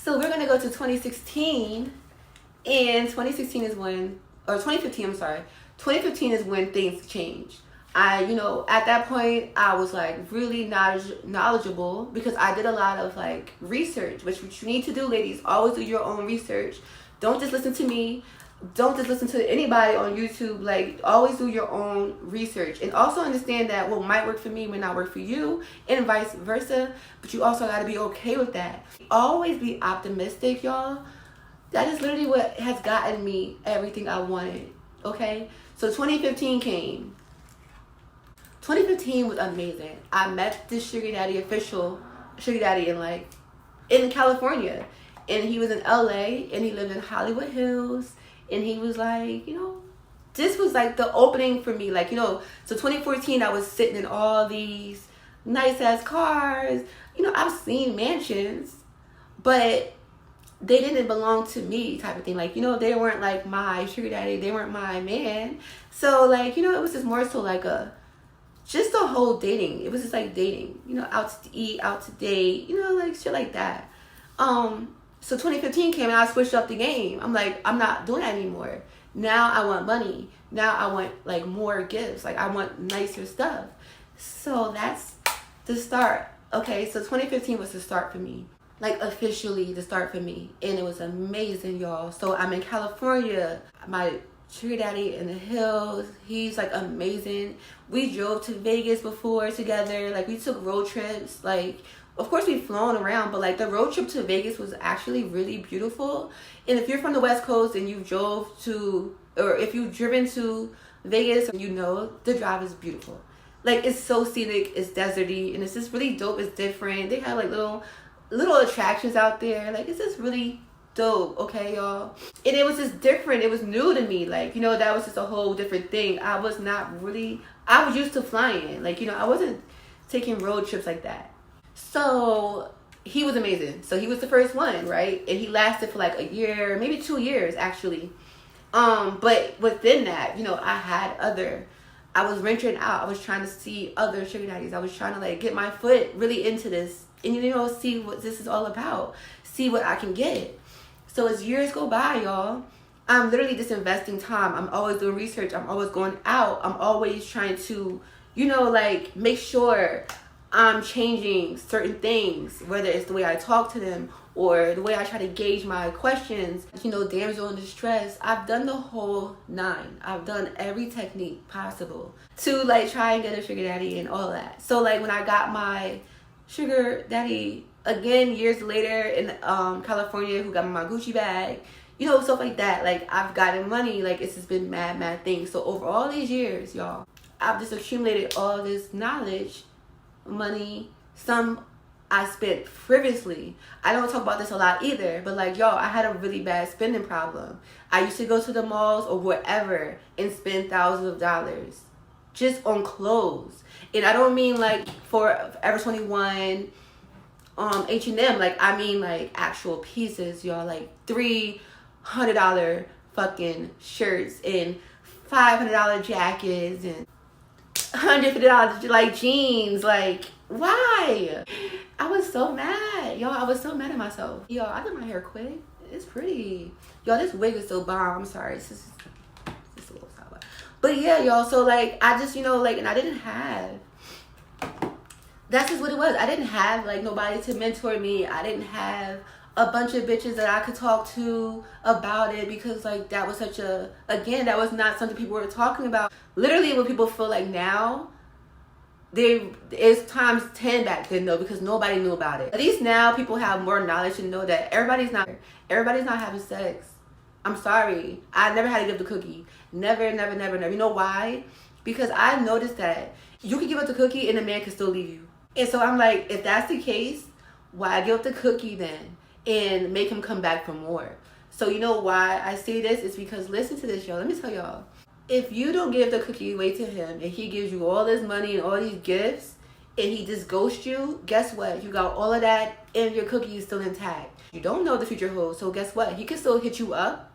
So we're gonna go to 2016, and 2016 is when, or 2015, I'm sorry. 2015 is when things changed. At that point, I was like really knowledgeable because I did a lot of like research, which you need to do, ladies. Always do your own research. Don't just listen to me. Don't just listen to anybody on YouTube. Like, always do your own research. And also understand that what might work for me may not work for you, and vice versa. But you also got to be okay with that. Always be optimistic, y'all. That is literally what has gotten me everything I wanted, okay? So 2015 came. 2015 was amazing. I met this sugar daddy in California. And he was in LA, and he lived in Hollywood Hills. And he was like, this was like the opening for me. Like, so 2014, I was sitting in all these nice ass cars. I've seen mansions, but they didn't belong to me, type of thing. Like, they weren't like my sugar daddy. They weren't my man. So like, it was just more so like just a whole dating. It was just like dating, out to eat, out to date, like shit like that. So 2015 came and I switched up the game. I'm like, I'm not doing that anymore. Now I want money. Now I want like more gifts. Like, I want nicer stuff. So that's the start. Okay, so 2015 was the start for me. Like, officially the start for me. And it was amazing, y'all. So I'm in California. My sugar daddy in the hills. He's like amazing. We drove to Vegas before together. Like, we took road trips. Like, of course we've flown around, but like the road trip to Vegas was actually really beautiful. And if you're from the West Coast and you if you've driven to Vegas, the drive is beautiful. Like, it's so scenic, it's deserty, and it's just really dope. It's different. They have like little attractions out there. Like, it's just really dope, okay, y'all? And it was just different. It was new to me. Like, that was just a whole different thing. I was used to flying. Like, I wasn't taking road trips like that. So he was amazing. So he was the first one, right? And he lasted for like a year, maybe 2 years actually. But within that, I was venturing out. I was trying to see other sugar daddies. I was trying to like get my foot really into this and see what this is all about. See what I can get. So as years go by, y'all, I'm literally just investing time. I'm always doing research. I'm always going out. I'm always trying to, like make sure I'm changing certain things, whether it's the way I talk to them or the way I try to gauge my questions. Damsel in distress. I've done the whole 9. I've done every technique possible to like try and get a sugar daddy and all that. So like when I got my sugar daddy again years later in California, who got me my Gucci bag, stuff like that. Like, I've gotten money. Like, it's just been mad things. So over all these years, y'all, I've just accumulated all this knowledge, money. Some I spent frivolously. I don't talk about this a lot either, but like, y'all, I had a really bad spending problem. I used to go to the malls or whatever and spend thousands of dollars just on clothes. And I don't mean like for Forever 21, H&M. Like, I mean like actual pieces, y'all. Like $300 fucking shirts and $500 jackets and $150 like jeans. Like, why? I was so mad, y'all. I was so mad at myself. Y'all, I did my hair quick. It's pretty. Y'all, this wig is so bomb. I'm sorry. It's just a little sideways. But yeah, y'all. So like, I just, and I didn't have. That's just what it was. I didn't have like nobody to mentor me. I didn't have a bunch of bitches that I could talk to about it, because like that was that was not something people were talking about. Literally, what people feel like now, it's times 10 back then though, because nobody knew about it. At least now people have more knowledge and know that everybody's not having sex. I'm sorry. I never had to give the cookie. Never. You know why? Because I noticed that you can give up the cookie and the man can still leave you. And so I'm like, if that's the case, why give up the cookie then and make him come back for more? So you know why I say this? It's because, listen to this, y'all. Let me tell y'all. If you don't give the cookie away to him and he gives you all this money and all these gifts and he just ghosts you, guess what? You got all of that and your cookie is still intact. You don't know the future holds, so guess what? He can still hit you up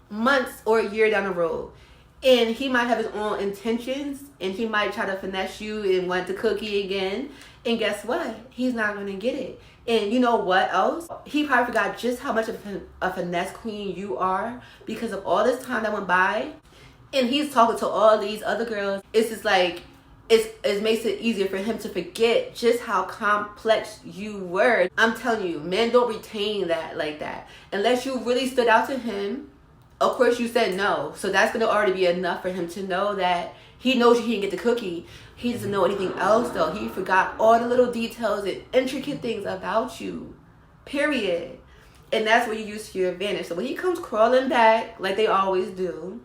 months or a year down the road And he might have his own intentions, and he might try to finesse you and want the cookie again. And guess what? He's not going to get it. And you know what else? He probably forgot just how much of a finesse queen you are because of all this time that went by. And he's talking to all these other girls. It's just like, it makes it easier for him to forget just how complex you were. I'm telling you, men don't retain that like that. Unless you really stood out to him. Of course you said no, so that's going to already be enough for him to know that he knows he can get the cookie. He doesn't know anything else though. He forgot all the little details and intricate things about you, period. And that's what you use to your advantage. So when he comes crawling back like they always do,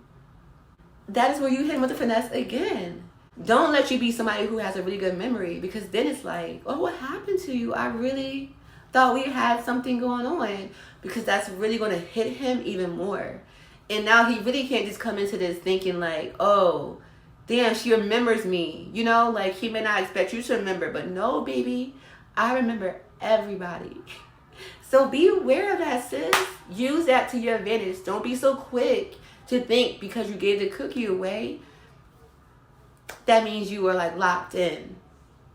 that is where you hit him with the finesse again. Don't let you be somebody who has a really good memory, because then it's like, oh, what happened to you? I really thought we had something going on, because that's really going to hit him even more. And now he really can't just come into this thinking like, oh, damn, she remembers me. You know, like he may not expect you to remember, but no, baby, I remember everybody. So be aware of that, sis. Use that to your advantage. Don't be so quick to think because you gave the cookie away, that means you were like locked in.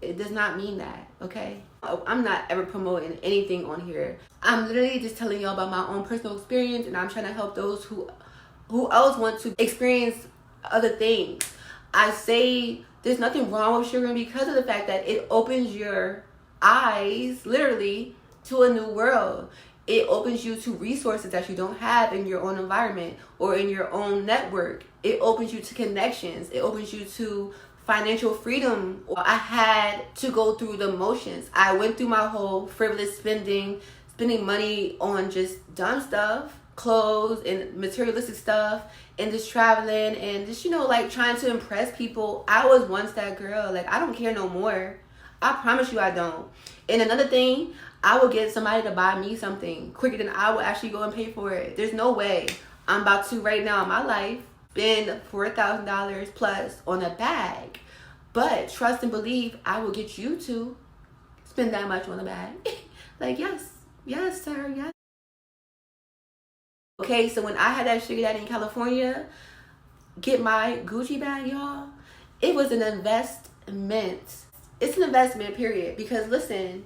It does not mean that, okay? I'm not ever promoting anything on here. I'm literally just telling y'all about my own personal experience, and I'm trying to help those who else want to experience other things. I say there's nothing wrong with sugaring because of the fact that it opens your eyes, literally, to a new world. It opens you to resources that you don't have in your own environment or in your own network. It opens you to connections. It opens you to financial freedom. I had to go through the motions. I went through my whole frivolous spending money on just dumb stuff, clothes and materialistic stuff, and just traveling and just, you know, like trying to impress people. I was once that girl. Like, I don't care no more. I promise you I don't. And another thing, I will get somebody to buy me something quicker than I will actually go and pay for it. There's no way I'm about to right now in my life spend $4,000 plus on a bag. But trust and believe, I will get you to spend that much on a bag. Like, yes, sir, yes. Okay, so when I had that sugar daddy in California get my Gucci bag, y'all, it was an investment. It's an investment, period. Because listen,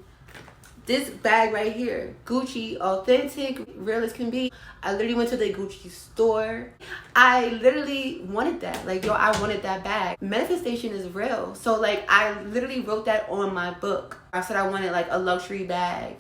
this bag right here, Gucci, authentic, real as can be. I literally went to the Gucci store. I literally wanted that. Like, yo, I wanted that bag. Manifestation is real. So, like, I literally wrote that on my book. I said I wanted, like, a luxury bag.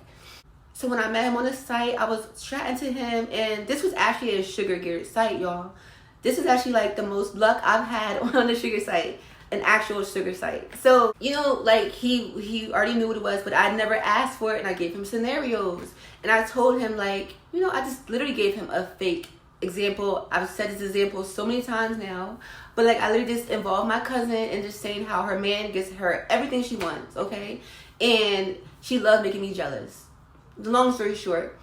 So when I met him on the site, I was chatting to him. And this was actually a sugar geared site, y'all. This is actually, like, the most luck I've had on the sugar site. An actual sugar site. So, you know, like he already knew what it was, but I never asked for it, and I gave him scenarios. And I told him, like, you know, I just literally gave him a fake example. I've said this example so many times now, but like I literally just involved my cousin and just saying how her man gets her everything she wants, okay? And she loved making me jealous. Long story short,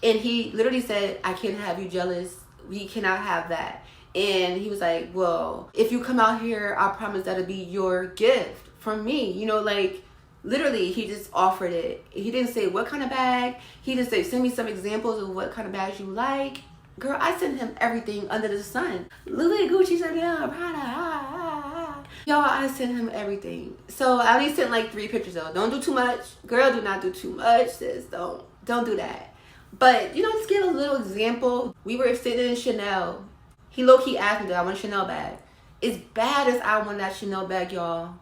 and he literally said, I can't have you jealous. We cannot have that. And he was like, well, if you come out here, I promise that'll be your gift from me. You know, like, literally, he just offered it. He didn't say what kind of bag. He just said, send me some examples of what kind of bags you like. Girl, I sent him everything under the sun. Louis, Gucci, Chanel, Prada, Y'all, I sent him everything. So I only sent like 3 pictures though. Don't do too much. Girl, do not do too much, sis. Don't do that. But, you know, just give a little example. We were sitting in Chanel. He low-key asked me that I want a Chanel bag. As bad as I want that Chanel bag, y'all,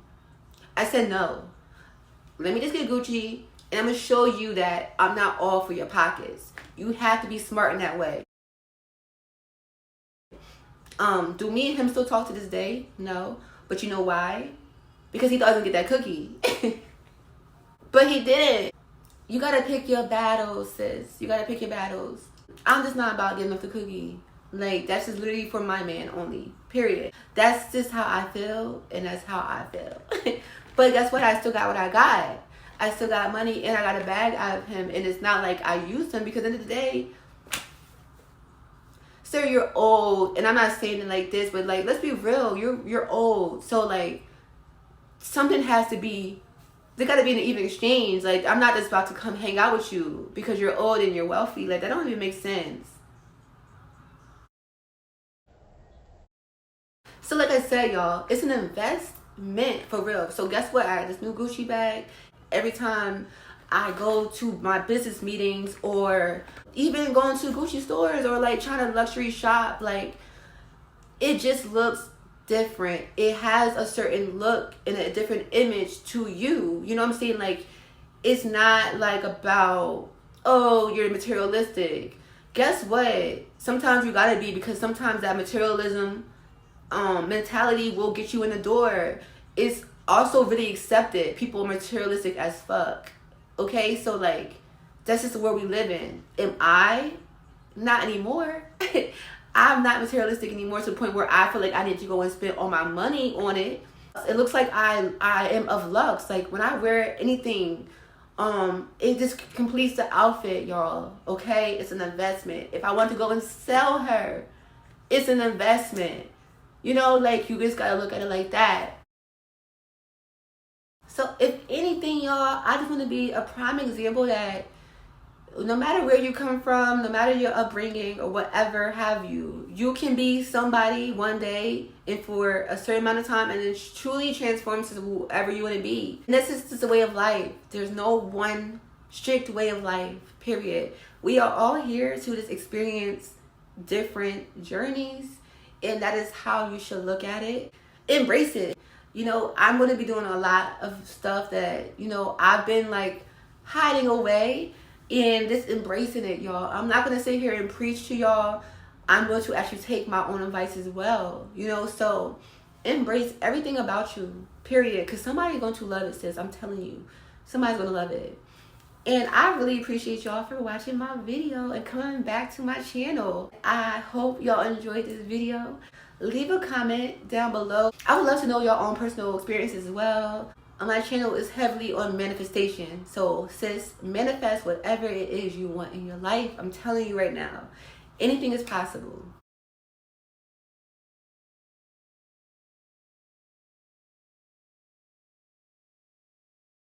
I said no. Let me just get Gucci, and I'm going to show you that I'm not all for your pockets. You have to be smart in that way. Do me and him still talk to this day? No. But you know why? Because he thought he was going to get that cookie. But he didn't. You got to pick your battles, sis. You got to pick your battles. I'm just not about getting off the cookie. Like, that's just literally for my man only, period. That's just how I feel, and that's how I feel. But guess what? I still got what I got. I still got money, and I got a bag out of him, and it's not like I used him, because at the end of the day, sir, you're old. And I'm not saying it like this, but like, let's be real. You're old. So like, something has to be, there got to be an even exchange. Like, I'm not just about to come hang out with you because you're old and you're wealthy. Like, that don't even make sense. I said, y'all, it's an investment for real. So guess what? I had this new Gucci bag. Every time I go to my business meetings, or even going to Gucci stores, or like trying to luxury shop, like it just looks different. It has a certain look and a different image to you. You know what I'm saying? Like, it's not like about, oh, you're materialistic. Guess what? Sometimes you gotta be, because sometimes that materialism mentality will get you in the door. It's also really accepted. People are materialistic as fuck. Okay, so like, that's just the world we live in. Am I? Not anymore. I'm not materialistic anymore, to the point where I feel like I need to go and spend all my money on it. It looks like I am of lux. Like, when I wear anything, it just completes the outfit, y'all. Okay, it's an investment. If I want to go and sell her, it's an investment. You know, like, you just gotta look at it like that. So if anything, y'all, I just want to be a prime example that no matter where you come from, no matter your upbringing or whatever have you, you can be somebody one day and for a certain amount of time, and then truly transform to whoever you want to be. And this is just a way of life. There's no one strict way of life, period. We are all here to just experience different journeys, and that is how you should look at it. Embrace it. You know, I'm going to be doing a lot of stuff that, you know, I've been like hiding away, and just embracing it, y'all. I'm not going to sit here and preach to y'all. I'm going to actually take my own advice as well, you know. So embrace everything about you, period, because somebody's going to love it, sis. I'm telling you, somebody's going to love it. And I really appreciate y'all for watching my video and coming back to my channel. I hope y'all enjoyed this video. Leave a comment down below. I would love to know your own personal experiences as well. My channel is heavily on manifestation. So sis, manifest whatever it is you want in your life. I'm telling you right now, anything is possible.